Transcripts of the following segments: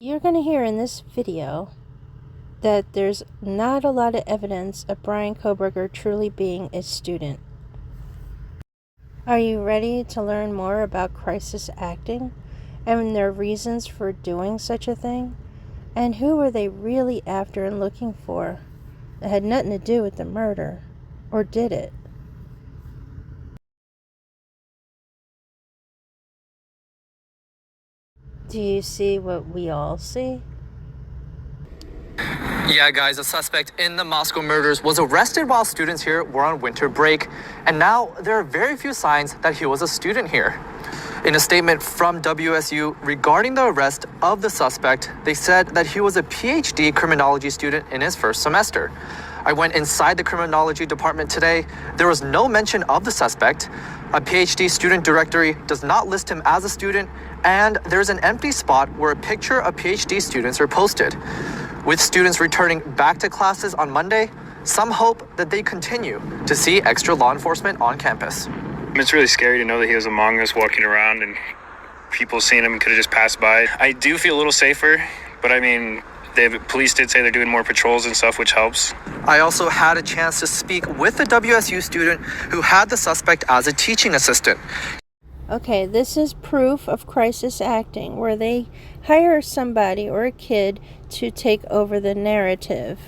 You're going to hear in this video that there's not a lot of evidence of Bryan Kohberger truly being a student. Are you ready to learn more about crisis acting and their reasons for doing such a thing? And who were they really after and looking for that had nothing to do with the murder? Or did it? Do you see what we all see? Yeah, guys, a suspect in the Moscow murders was arrested while students here were on winter break, and now there are very few signs that he was a student here. In a statement from WSU regarding the arrest of the suspect, they said that he was a PhD criminology student in his first semester. I went inside the criminology department today. There was no mention of the suspect. A PhD student directory does not list him as a student, and there's an empty spot where a picture of PhD students are posted. With students returning back to classes on Monday, some hope that they continue to see extra law enforcement on campus. It's really scary to know that he was among us walking around and people seeing him could have just passed by. I do feel a little safer, but I mean, the police did say they're doing more patrols and stuff, which helps. I also had a chance to speak with a WSU student who had the suspect as a teaching assistant. Okay, this is proof of crisis acting, where they hire somebody or a kid to take over the narrative.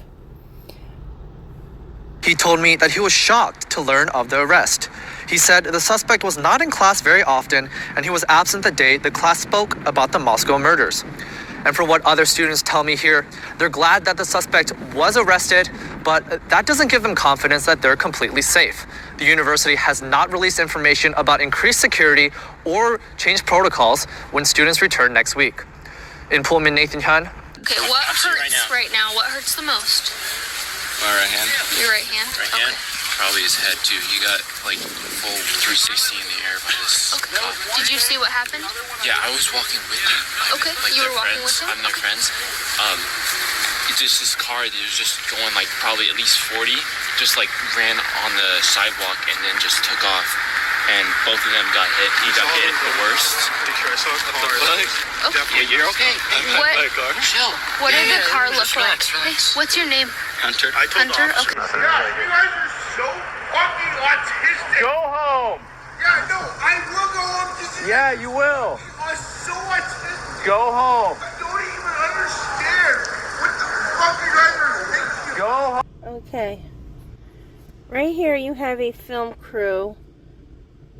He told me that he was shocked to learn of the arrest. He said the suspect was not in class very often, and he was absent the day the class spoke about the Moscow murders. And from what other students tell me here, they're glad that the suspect was arrested, but that doesn't give them confidence that they're completely safe. The university has not released information about increased security or changed protocols when students return next week. In Pullman, Nathan Han. Okay, what hurts right now? What hurts the most? My right hand. Your right hand? Right hand? Probably his head too. He got like full 360 in the air by this cop. Did you see what happened? Yeah, I was walking with them. Okay, like you were walking friends. with them? I'm their friends. It's just this car that was just going like probably at least 40, just like ran on the sidewalk and then just took off. And both of them got hit. He got hit the worst. I saw a car. Okay. Yeah, you're okay. What? Chill. What did the car look relax, like? relax. Hey, what's your name? Hunter. Hunter? Okay. Yeah, you guys are so fucking autistic. Go home. Yeah, no, I will go home. This is Yeah, you will. so autistic. Go home. I don't even understand what the fuck you guys are thinking. Go home. Okay. Right here you have a film crew.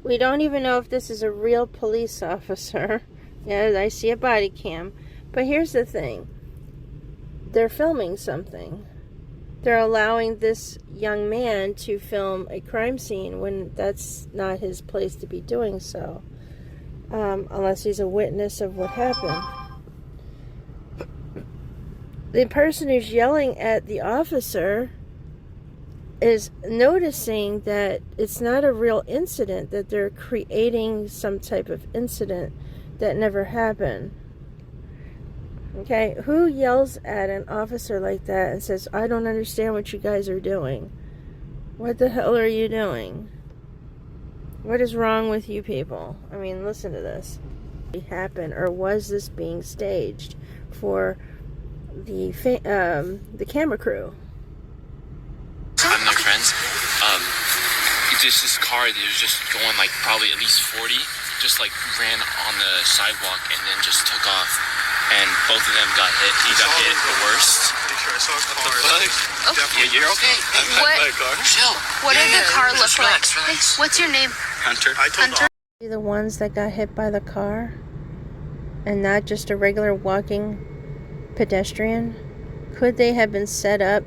We don't even know if this is a real police officer. Yeah, I see a body cam. But here's the thing. They're filming something. They're allowing this young man to film a crime scene when that's not his place to be doing so. Unless he's a witness of what happened. The person who's yelling at the officer is noticing that it's not a real incident, that they're creating some type of incident that never happened. Okay, who yells at an officer like that and says, I don't understand what you guys are doing? What the hell are you doing? What is wrong with you people? I mean, listen to this. What happened, or was this being staged for the camera crew? I'm their friends. Just this car that was just going like probably at least 40, just like ran on the sidewalk and then just took off. And both of them got hit. He got hit the worst. I saw a car. Yeah, you're okay. What? Chill. What did the car look like? relax, relax. Hey, what's your name? Hunter. Hunter? The ones that got hit by the car and not just a regular walking pedestrian? Could they have been set up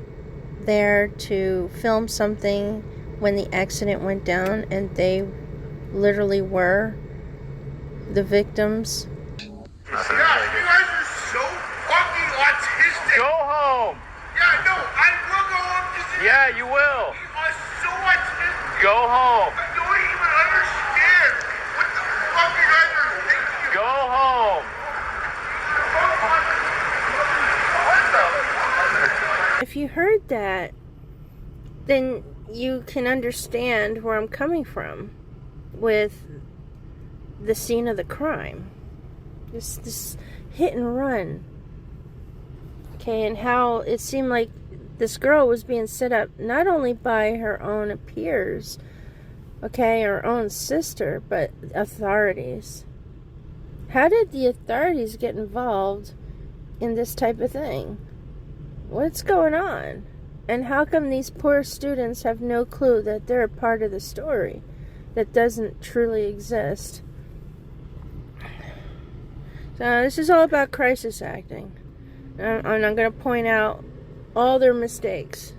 there to film something when the accident went down and they literally were the victims? Yeah, you guys are so fucking autistic. Go home. Yeah, no, I will go home. This is Yeah, you will. you are so autistic. Go home. I don't even understand what the fuck you guys are thinking. Go home. If you heard that, then you can understand where I'm coming from with the scene of the crime. This hit and run Okay, and how it seemed like this girl was being set up not only by her own peers, okay, her own sister, but authorities. How did the authorities get involved in this type of thing? What's going on? And how come these poor students have no clue that they're a part of the story that doesn't truly exist? So this is all about crisis acting. And I'm going to point out all their mistakes.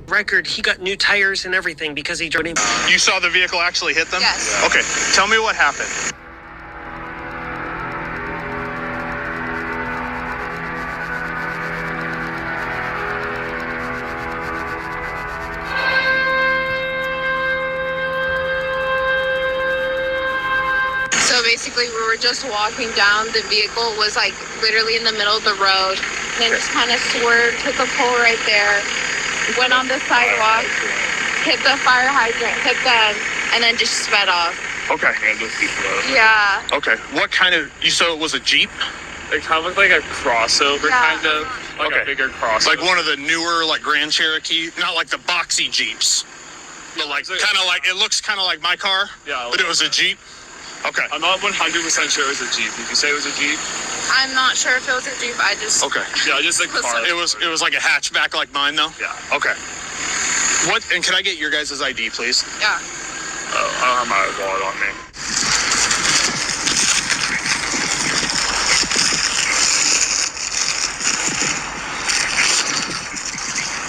Record, he got new tires and everything because he drove him. You saw the vehicle actually hit them? Yes. Okay, tell me what happened. So basically, we were just walking down. The vehicle was like literally in the middle of the road. And then just kind of swerved, hit the pole right there, went on the sidewalk, hit the fire hydrant, hit them, and then just sped off. Okay. Yeah. Okay, what kind of, you saw it was a Jeep? It kind of looked like a crossover, Yeah. kind of. Like Okay. a bigger crossover. Like one of the newer, like Grand Cherokee, not like the boxy Jeeps, but like kind of like, it looks kind of like my car, Yeah. but it was a Jeep? Okay. I'm not 100% sure it was a Jeep. Did you say it was a Jeep? I'm not sure if it was a Jeep. I just... Okay. Yeah, just a car. It was like a hatchback like mine though? Yeah. Okay. What, and can I get your guys' ID, please? Yeah. I don't have my wallet on me.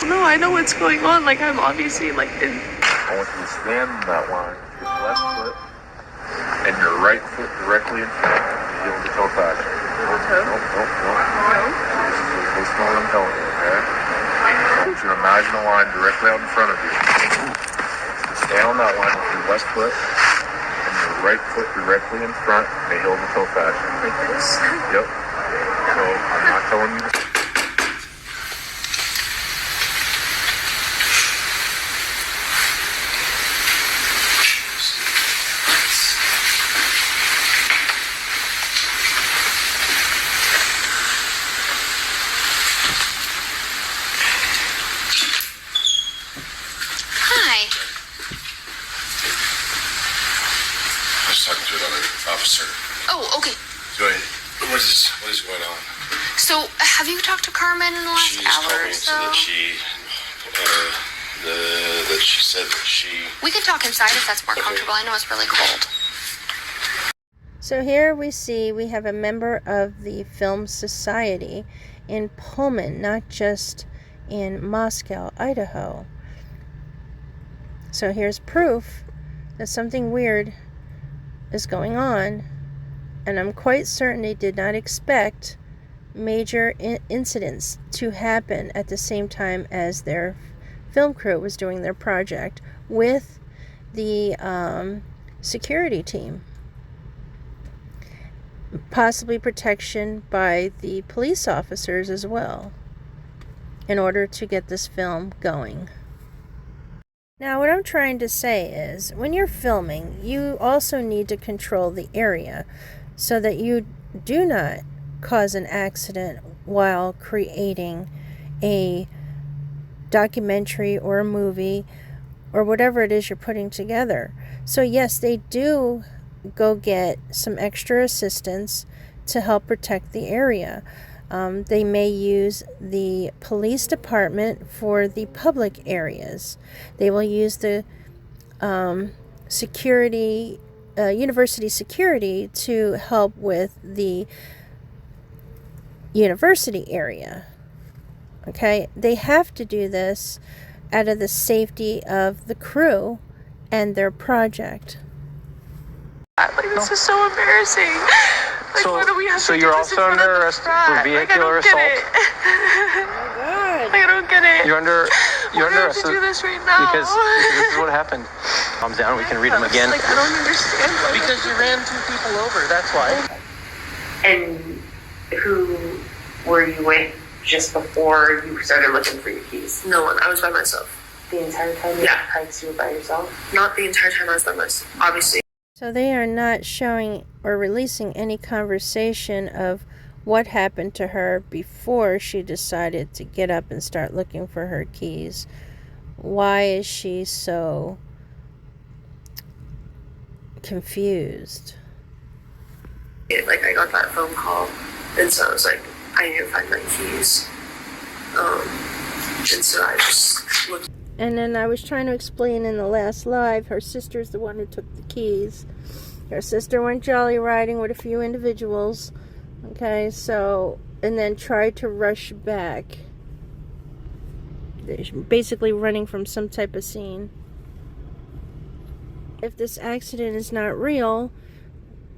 No, I know what's going on. Like, I'm obviously, like, in... I want you to stand in that line, your left foot and your right foot directly in front of the heel to toe fashion. Nope. Listen to what I'm telling you, okay? I want you to imagine a line directly out in front of you. Stand on that line with your left foot and your right foot directly in front, the heel to toe fashion. Like this? Yep. So I'm not telling you to... Hi. I was talking to another officer. Oh, okay. What is going on? So, have you talked to Carmen in the last She's hour told or me so? that she said that she... We can talk inside if that's more comfortable. I know it's really cold. So here we see we have a member of the Film Society in Pullman, not just in Moscow, Idaho. So here's proof that something weird is going on, and I'm quite certain they did not expect major incidents to happen at the same time as their film crew was doing their project with the security team. Possibly protection by the police officers as well, in order to get this film going. Now, what I'm trying to say is, when you're filming, you also need to control the area so that you do not cause an accident while creating a documentary or a movie or whatever it is you're putting together. So yes, they do go get some extra assistance to help protect the area. They may use the police department for the public areas. They will use the security, university security to help with the university area. Okay, they have to do this out of the safety of the crew and their project. Like, this is so embarrassing. Like, So- what do we have so to you're do this also in front under of the arrest for frat? vehicular like, I don't assault? Get it. God. Like, I don't get it. You're under Why do I have arrest to do this right now? because this is what happened. Calm down. We can read them again. Like, I don't understand. Because you ran 2 people over, that's why. And who were you with just before you started looking for your keys? No one. I was by myself. The entire time you Yeah. hikes, you were by yourself? Not the entire time I was by myself, obviously. So they are not showing or releasing any conversation of what happened to her before she decided to get up and start looking for her keys. Why is she so confused? Like, I got that phone call, and so I was like, I need to find my keys. And so I just looked. And then I was trying to explain in the last live, her sister's the one who took the keys. Her sister went jolly riding with a few individuals. Okay, so, and then tried to rush back. They're basically running from some type of scene. If this accident is not real,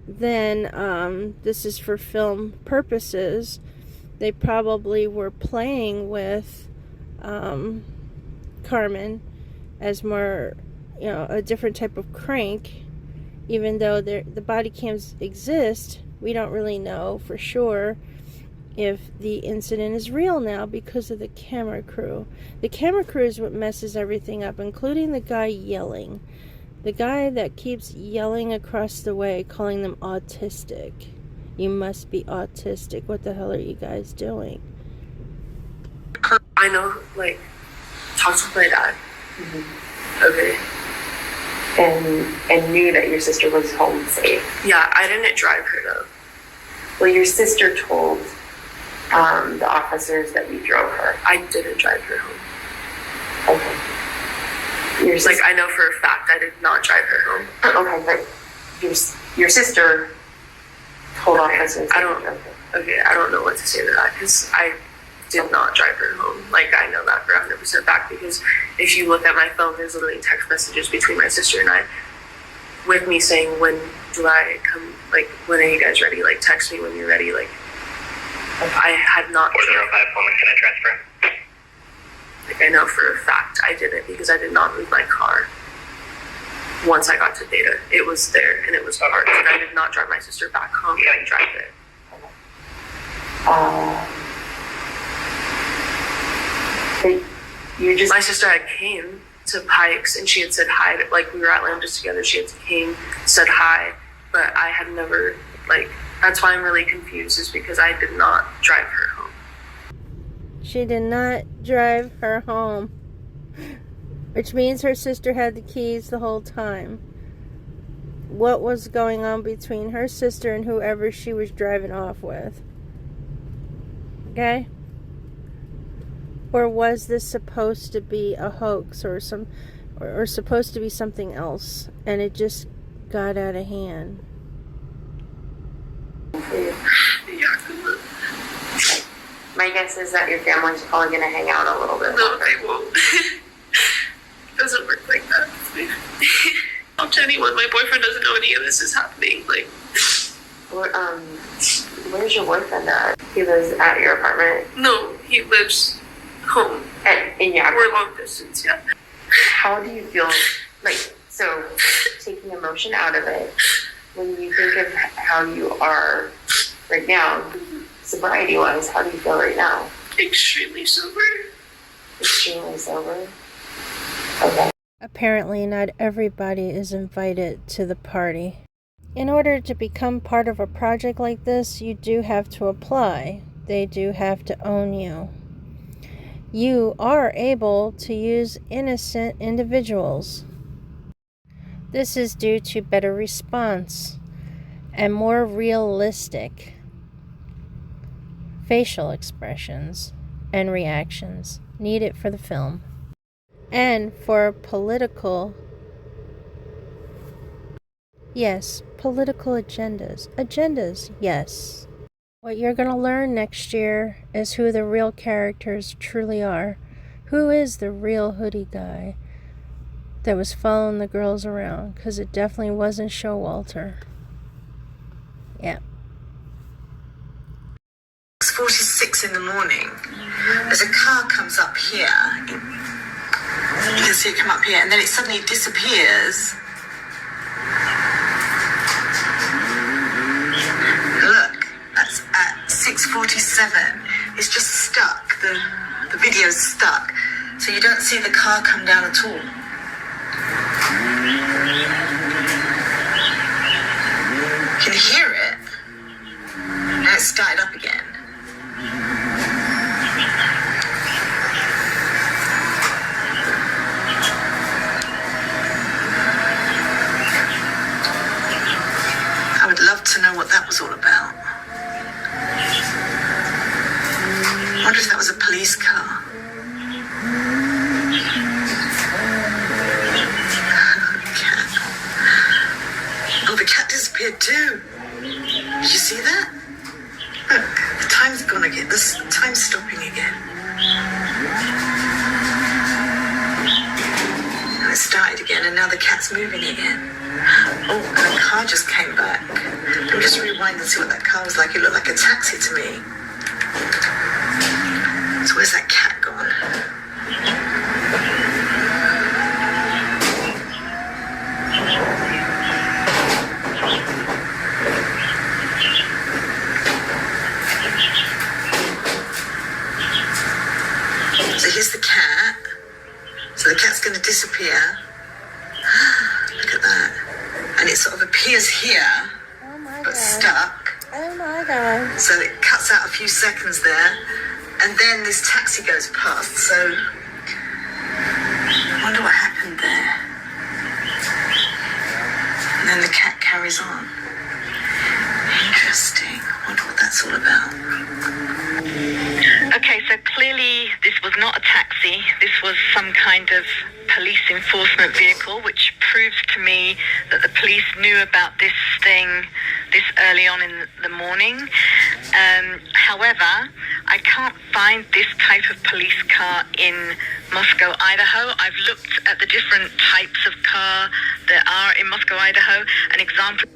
then this is for film purposes. They probably were playing with Carmen as more, a different type of crank. Even though the body cams exist, we don't really know for sure if the incident is real now because of the camera crew. The camera crew is what messes everything up, including the guy yelling. The guy that keeps yelling across the way, calling them autistic. You must be autistic. What the hell are you guys doing? I know, like, talk to my dad. Mm-hmm. Okay. And knew that your sister was home safe. Yeah, I didn't drive her though. Well, your sister told the officers that you drove her. I didn't drive her home. Okay. Like, I know for a fact I did not drive her home. Okay, but your sister told officers. I don't know what to say to that, because I did not drive her home. Like, I know that for 100% fact, because if you look at my phone, there's literally text messages between my sister and I with me saying, when do I come, like, when are you guys ready? Like, text me when you're ready. Like, I had not. 405 Pullman, can I transfer? Like, I know for a fact I did it because I did not move my car. Once I got to Data, it was there and it was parked, and I did not drive my sister back home and drive it. My sister had came to Pikes and she had said hi, like, we were at Lambdas together, she had came, said hi, but I had never, like, that's why I'm really confused, is because I did not drive her home. She did not drive her home, which means her sister had the keys the whole time. What was going on between her sister and whoever she was driving off with? Okay? Or was this supposed to be a hoax or supposed to be something else, and it just got out of hand? My guess is that your family's probably going to hang out a little bit. No, they won't. It doesn't work like that. Talk to anyone. My boyfriend doesn't know any of this is happening. Like, where's your boyfriend at? He lives at your apartment? No, he lives home. In your We're long distance, yeah. How do you feel, like, so taking emotion out of it, when you think of how you are right now, sobriety wise, how do you feel right now? Extremely sober. Extremely sober? Okay. Apparently not everybody is invited to the party. In order to become part of a project like this, you do have to apply. They do have to own you. You are able to use innocent individuals. This is due to better response and more realistic facial expressions and reactions needed for the film. And for political agendas, yes. What you're going to learn next year is who the real characters truly are. Who is the real hoodie guy that was following the girls around? Because it definitely wasn't Showalter. Yeah. 6:46 in the morning. There's a car comes up here. You can see it come up here, and then it suddenly disappears. Look, that's at 6:47. It's just stuck. The video's stuck. So you don't see the car come down at all. started up again. I would love to know what that was all about. I wonder if that was a police car. Oh, the cat disappeared too. Did you see that? Look, the time's gone again. The time's stopping again. And it started again, and now the cat's moving again. Oh, and a car just came back. Let me just rewind and see what that car was like. It looked like a taxi to me. So where's that cat gone? So here's the cat. So the cat's going to disappear. Look at that. And it sort of appears here, but stuck. Oh my God. So it cuts out a few seconds there. And then this taxi goes past. So I wonder what happened there. And then the cat carries on. Interesting. I wonder what that's all about. Okay, so clearly this was not a taxi. This was some kind of police enforcement vehicle, which proves to me that the police knew about this thing this early on in the morning. However, I can't find this type of police car in Moscow, Idaho. I've looked at the different types of car there are in Moscow, Idaho. An example